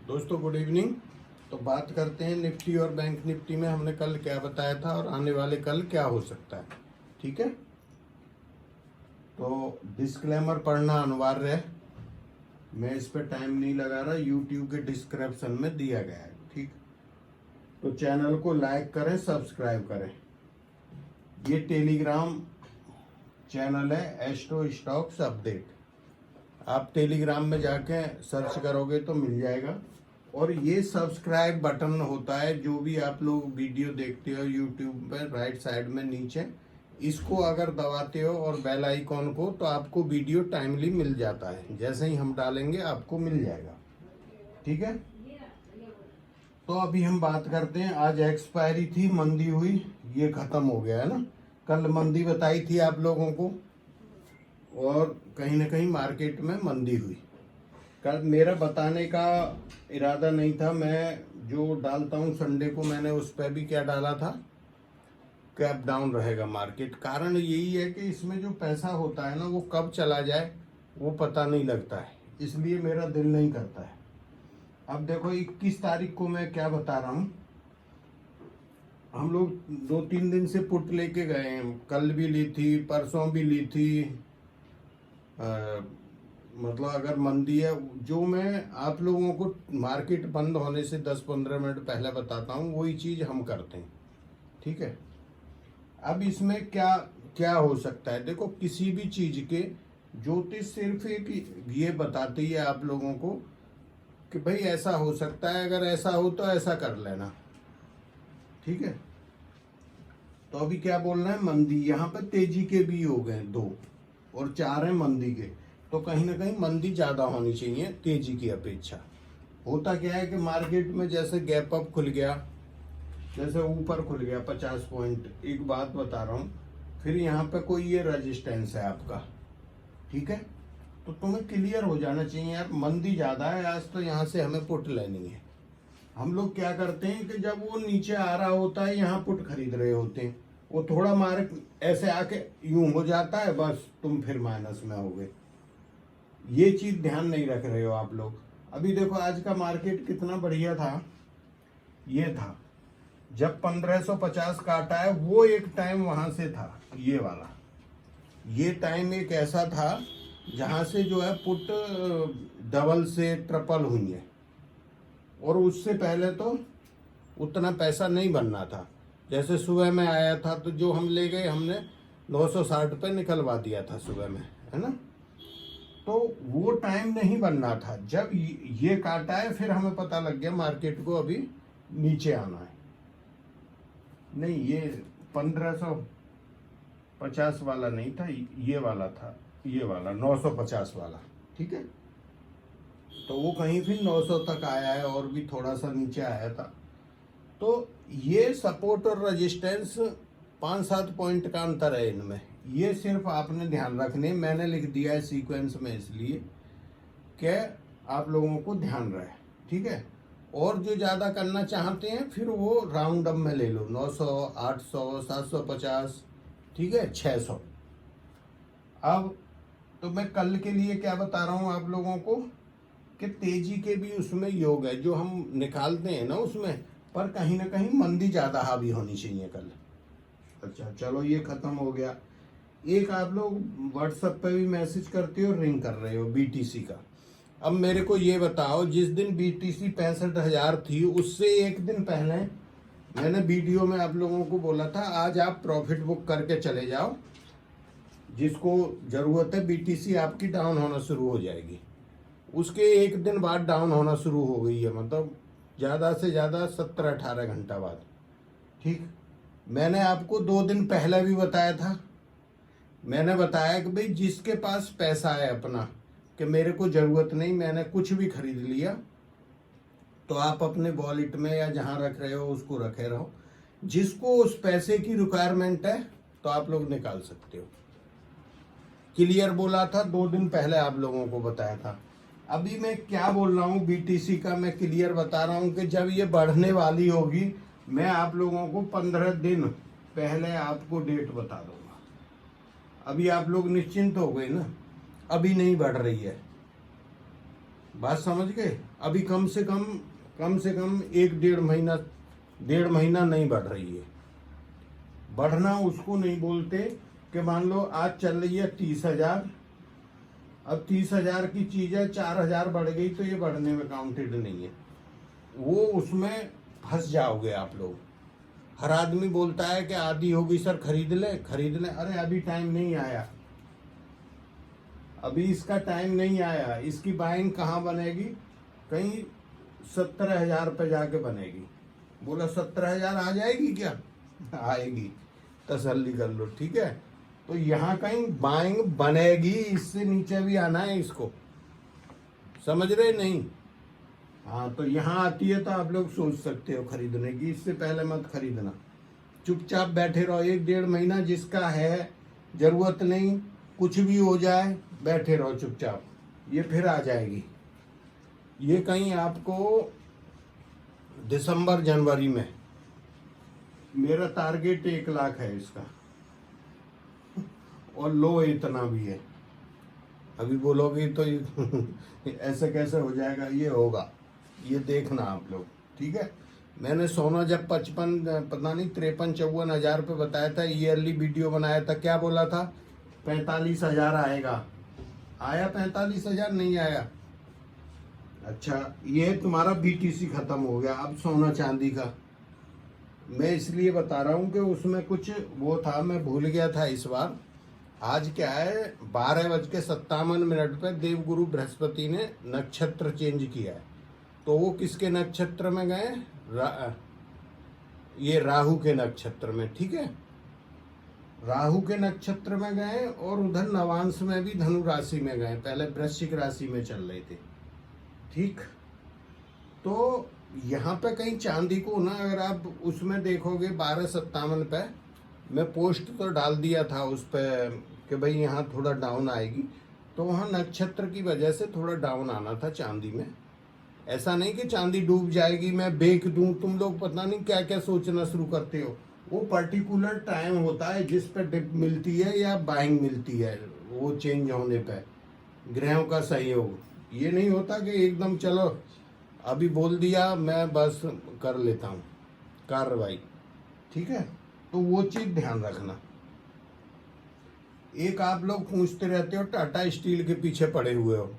दोस्तों good evening. तो बात करते हैं निफ्टी और बैंक निफ्टी में हमने कल क्या बताया था और आने वाले कल क्या हो सकता है। ठीक है, तो डिस्क्लेमर पढ़ना अनिवार्य है। मैं इस पर टाइम नहीं लगा रहा, यूट्यूब के डिस्क्रिप्शन में दिया गया है। ठीक, तो चैनल को लाइक करें, सब्सक्राइब करें। ये टेलीग्राम चैनल है एस्ट्रो स्टॉक्स अपडेट। आप टेलीग्राम में जाके सर्च करोगे तो मिल जाएगा। और ये सब्सक्राइब बटन होता है, जो भी आप लोग वीडियो देखते हो यूट्यूब पर राइट साइड में नीचे, इसको अगर दबाते हो और बेल आइकॉन को, तो आपको वीडियो टाइमली मिल जाता है। जैसे ही हम डालेंगे आपको मिल जाएगा। ठीक है, तो अभी हम बात करते हैं। आज एक्सपायरी थी, मंदी हुई, ये खत्म हो गया है ना। कल मंदी बताई थी आप लोगों को और कहीं ना कहीं मार्केट में मंदी हुई। कल मेरा बताने का इरादा नहीं था। मैं जो डालता हूँ संडे को, मैंने उस पर भी क्या डाला था, कैप डाउन रहेगा मार्केट। कारण यही है कि इसमें जो पैसा होता है ना, वो कब चला जाए वो पता नहीं लगता है, इसलिए मेरा दिल नहीं करता है। अब देखो 21 तारीख को मैं क्या बता रहा हूँ। हम लोग 2-3 दिन से पुट लेके गए हैं, कल भी ली थी, परसों भी ली थी। मतलब अगर मंदी है, जो मैं आप लोगों को मार्केट बंद होने से 10-15 मिनट पहले बताता हूँ, वही चीज़ हम करते हैं। ठीक है, अब इसमें क्या क्या हो सकता है। देखो, किसी भी चीज़ के ज्योतिष सिर्फ एक ये बताती है आप लोगों को कि भाई ऐसा हो सकता है, अगर ऐसा हो तो ऐसा कर लेना। ठीक है, तो अभी क्या बोलना है, मंदी। यहाँ पर तेजी के भी हो गए 2 और 4 हैं मंदी के। तो कहीं ना कहीं मंदी ज़्यादा होनी चाहिए तेजी की अपेक्षा। होता क्या है कि मार्केट में जैसे गैप अप खुल गया, जैसे ऊपर खुल गया 50 पॉइंट, एक बात बता रहा हूँ, फिर यहाँ पे कोई ये रेजिस्टेंस है आपका। ठीक है, तो तुम्हें क्लियर हो जाना चाहिए यार, मंदी ज़्यादा है आज, तो यहाँ से हमें पुट लेनी है। हम लोग क्या करते हैं कि जब वो नीचे आ रहा होता है, यहाँ पुट खरीद रहे होते हैं, वो थोड़ा मार्क ऐसे आके यूं हो जाता है, बस तुम फिर माइनस में हो गए। ये चीज ध्यान नहीं रख रहे हो आप लोग। अभी देखो आज का मार्केट कितना बढ़िया था। ये था जब 1550 काटा है, वो एक टाइम वहां से था, ये वाला। ये टाइम एक ऐसा था जहां से जो है पुट डबल से ट्रिपल हुई है। और उससे पहले तो उतना पैसा नहीं बनना था। जैसे सुबह में आया था तो जो हम ले गए, हमने 960 पे निकलवा दिया था सुबह में, है ना। तो वो टाइम नहीं बनना था। जब ये काटा है, फिर हमें पता लग गया मार्केट को अभी नीचे आना है। नहीं, ये 1550 वाला नहीं था, ये वाला था, ये वाला 950 वाला। ठीक है, तो वो कहीं फिर 900 तक आया है और भी थोड़ा सा नीचे आया था। तो ये सपोर्ट और रेजिस्टेंस 5-7 पॉइंट का अंतर है इनमें। ये सिर्फ आपने ध्यान रखने, मैंने लिख दिया है सीक्वेंस में इसलिए कि आप लोगों को ध्यान रहे। ठीक है, और जो ज़्यादा करना चाहते हैं फिर वो राउंड अप में ले लो, 900, 800, 750, ठीक है, 600। अब तो मैं कल के लिए क्या बता रहा हूँ आप लोगों को कि तेजी के भी उसमें योग है, जो हम निकालते हैं ना उसमें, पर कहीं ना कहीं मंदी ज़्यादा हावी होनी चाहिए कल। अच्छा चलो, ये खत्म हो गया। एक आप लोग व्हाट्सएप पे भी मैसेज करते हो, रिंग कर रहे हो बीटीसी का। अब मेरे को ये बताओ, जिस दिन बीटीसी 65,000 थी, उससे एक दिन पहले मैंने वीडियो में आप लोगों को बोला था आज आप प्रॉफिट बुक करके चले जाओ, जिसको जरूरत है। बीटीसी आपकी डाउन होना शुरू हो जाएगी। उसके एक दिन बाद डाउन होना शुरू हो गई है, मतलब ज़्यादा से ज़्यादा 17-18 घंटा बाद। ठीक, मैंने आपको 2 दिन पहले भी बताया था। मैंने बताया कि भाई जिसके पास पैसा है अपना, कि मेरे को ज़रूरत नहीं, मैंने कुछ भी खरीद लिया, तो आप अपने वॉलेट में या जहाँ रख रहे हो उसको रखे रहो। जिसको उस पैसे की रिक्वायरमेंट है तो आप लोग निकाल सकते हो। क्लियर बोला था 2 दिन पहले, आप लोगों को बताया था। अभी मैं क्या बोल रहा हूँ बीटीसी का, मैं क्लियर बता रहा हूँ कि जब ये बढ़ने वाली होगी, मैं आप लोगों को 15 दिन पहले आपको डेट बता दूंगा। अभी आप लोग निश्चिंत हो गए ना, अभी नहीं बढ़ रही है, बात समझ गए। अभी कम से कम 1-1.5 महीना नहीं बढ़ रही है। बढ़ना उसको नहीं बोलते कि मान लो आज चल रही है 30,000, अब 30,000 की चीज है 4,000 बढ़ गई तो ये बढ़ने में काउंटेड नहीं है, वो उसमें फंस जाओगे आप लोग। हर आदमी बोलता है कि आधी होगी सर, खरीद ले। अरे अभी टाइम नहीं आया, अभी इसका टाइम नहीं आया। इसकी बाइंग कहाँ बनेगी? कहीं 17,000 पे जाके बनेगी। बोला 17,000 आ जाएगी क्या? आएगी, तसल्ली कर लो, ठीक है। तो यहाँ कहीं बाइंग बनेगी, इससे नीचे भी आना है इसको, समझ रहे नहीं? हाँ, तो यहाँ आती है तो आप लोग सोच सकते हो खरीदने की, इससे पहले मत खरीदना। चुपचाप बैठे रहो 1-1.5 महीना, जिसका है जरूरत नहीं, कुछ भी हो जाए बैठे रहो चुपचाप, ये फिर आ जाएगी। ये कहीं आपको दिसंबर जनवरी में, मेरा टारगेट 1 लाख है इसका, और लो इतना भी है। अभी बोलोगे तो ऐसे कैसे हो जाएगा? ये होगा, ये देखना आप लोग, ठीक है। मैंने सोना जब 53-54 हज़ार पे बताया था, ईयरली वीडियो बनाया था, क्या बोला था? 45,000 आएगा। आया 45,000? नहीं आया। अच्छा, ये तुम्हारा BTC खत्म हो गया, अब सोना चांदी का मैं इसलिए बता रहा हूँ कि उसमें कुछ वो था, मैं भूल गया था इस बार। आज क्या है, 12:57 पे देवगुरु बृहस्पति ने नक्षत्र चेंज किया है, तो वो किसके नक्षत्र में गए? ये राहु के नक्षत्र में, ठीक है। राहु के नक्षत्र में गए और उधर नवांश में भी धनु राशि में गए, पहले वृश्चिक राशि में चल रहे थे, ठीक। तो यहाँ पे कहीं चांदी को ना, अगर आप उसमें देखोगे 12:57 पे मैं पोस्ट तो डाल दिया था उस पर कि भाई यहाँ थोड़ा डाउन आएगी, तो वहाँ नक्षत्र की वजह से थोड़ा डाउन आना था चांदी में। ऐसा नहीं कि चांदी डूब जाएगी, मैं बेच दूं। तुम लोग पता नहीं क्या क्या सोचना शुरू करते हो। वो पर्टिकुलर टाइम होता है जिस पे डिप मिलती है या बाइंग मिलती है, वो चेंज होने पे ग्रहों का सहयोग। ये नहीं होता कि एकदम चलो अभी बोल दिया मैं बस कर लेता हूँ कार्रवाई, ठीक है। तो वो चीज़ ध्यान रखना। एक आप लोग पूछते रहते हो टाटा स्टील के पीछे पड़े हुए हो,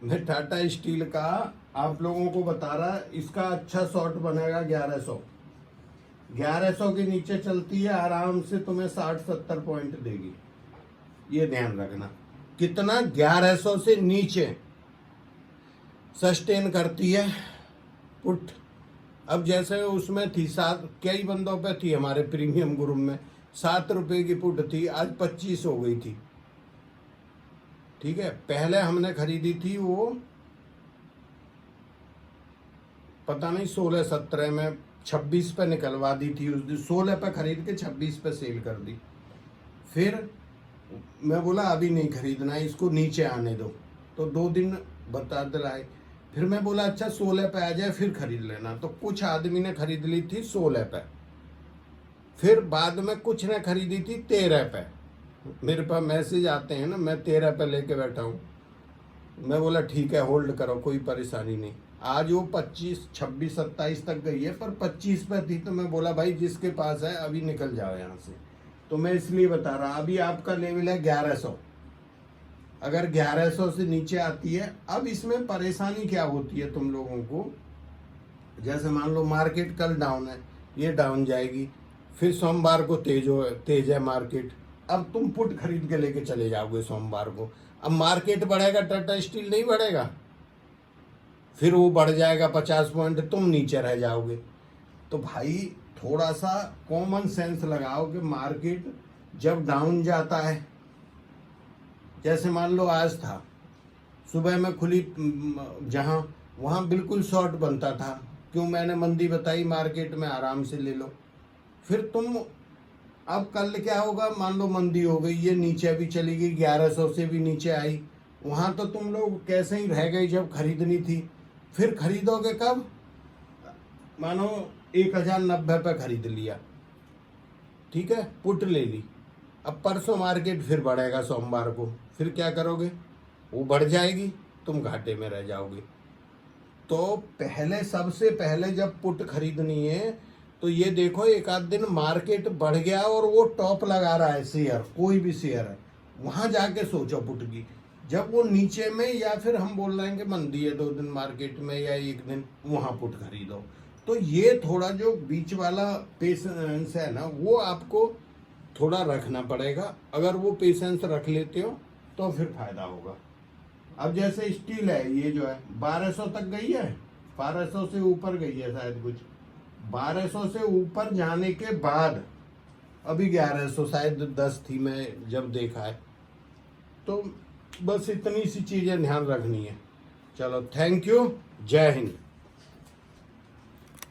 मैं टाटा स्टील का आप लोगों को बता रहा, इसका अच्छा शॉट बनेगा 1100 के नीचे चलती है आराम से, तुम्हें 60-70 पॉइंट देगी, ये ध्यान रखना। कितना? 1100 से नीचे सस्टेन करती है पुट। अब जैसे उसमें थी 7, कई बंदों पे थी हमारे प्रीमियम ग्रुप में 7 रुपए की पुट थी, आज 25 हो गई थी, ठीक है। पहले हमने खरीदी थी वो पता नहीं 16-17 में, 26 पे निकलवा दी थी उस दिन, 16 पे खरीद के 26 पे सेल कर दी। फिर मैं बोला अभी नहीं खरीदना है, इसको नीचे आने दो, तो 2 दिन बता दिलाए। फिर मैं बोला अच्छा 16 पे आ जाए फिर खरीद लेना, तो कुछ आदमी ने खरीद ली थी 16 पे, फिर बाद में कुछ ने खरीदी थी 13 पे। मेरे पास मैसेज आते हैं ना, मैं 13 पे लेके बैठा हूँ। मैं बोला ठीक है होल्ड करो, कोई परेशानी नहीं। आज वो 25, 26, 27 तक गई है, पर 25 पे थी, तो मैं बोला भाई जिसके पास है अभी निकल जाओ यहाँ से। तो मैं इसलिए बता रहा, अभी आपका लेवल है 1100, अगर 1100 से नीचे आती है। अब इसमें परेशानी क्या होती है तुम लोगों को, जैसे मान लो मार्केट कल डाउन है, ये डाउन जाएगी, फिर सोमवार को तेज है मार्केट, अब तुम पुट खरीद के लेके चले जाओगे सोमवार को। अब मार्केट बढ़ेगा, टाटा स्टील नहीं बढ़ेगा, फिर वो बढ़ जाएगा 50 पॉइंट, तुम नीचे रह जाओगे। तो भाई थोड़ा सा कॉमन सेंस लगाओ कि मार्केट जब डाउन जाता है, जैसे मान लो आज था, सुबह में खुली जहां, वहां बिल्कुल शॉर्ट बनता था, क्यों? मैंने मंदी बताई, मार्केट में आराम से ले लो। फिर तुम अब कल क्या होगा, मान लो मंदी हो गई, ये नीचे भी चली गई, 1100 से भी नीचे आई, वहां तो तुम लोग कैसे ही रह गई जब खरीदनी थी। फिर खरीदोगे कब? मानो 1090 पे खरीद लिया, ठीक है, पुट ले ली। अब परसों मार्केट फिर बढ़ेगा सोमवार को, फिर क्या करोगे? वो बढ़ जाएगी, तुम घाटे में रह जाओगे। तो पहले, सबसे पहले जब पुट खरीदनी है तो ये देखो, एक आध दिन मार्केट बढ़ गया और वो टॉप लगा रहा है शेयर, कोई भी शेयर है, वहां जाके सोचो पुट की। जब वो नीचे में, या फिर हम बोल रहे हैं कि मंदी है 2 दिन मार्केट में या 1 दिन, वहां पुट खरीदो। तो ये थोड़ा जो बीच वाला पेशेंस है ना, वो आपको थोड़ा रखना पड़ेगा। अगर वो पेशेंस रख लेते हो तो फिर फायदा होगा। अब जैसे स्टील है, ये जो है 1200 तक गई है, 1200 से ऊपर गई है शायद कुछ, 1200 से ऊपर जाने के बाद अभी 1100 शायद 10 थी मैं जब देखा है। तो बस इतनी सी चीजें ध्यान रखनी है। चलो, थैंक यू, जय हिंद।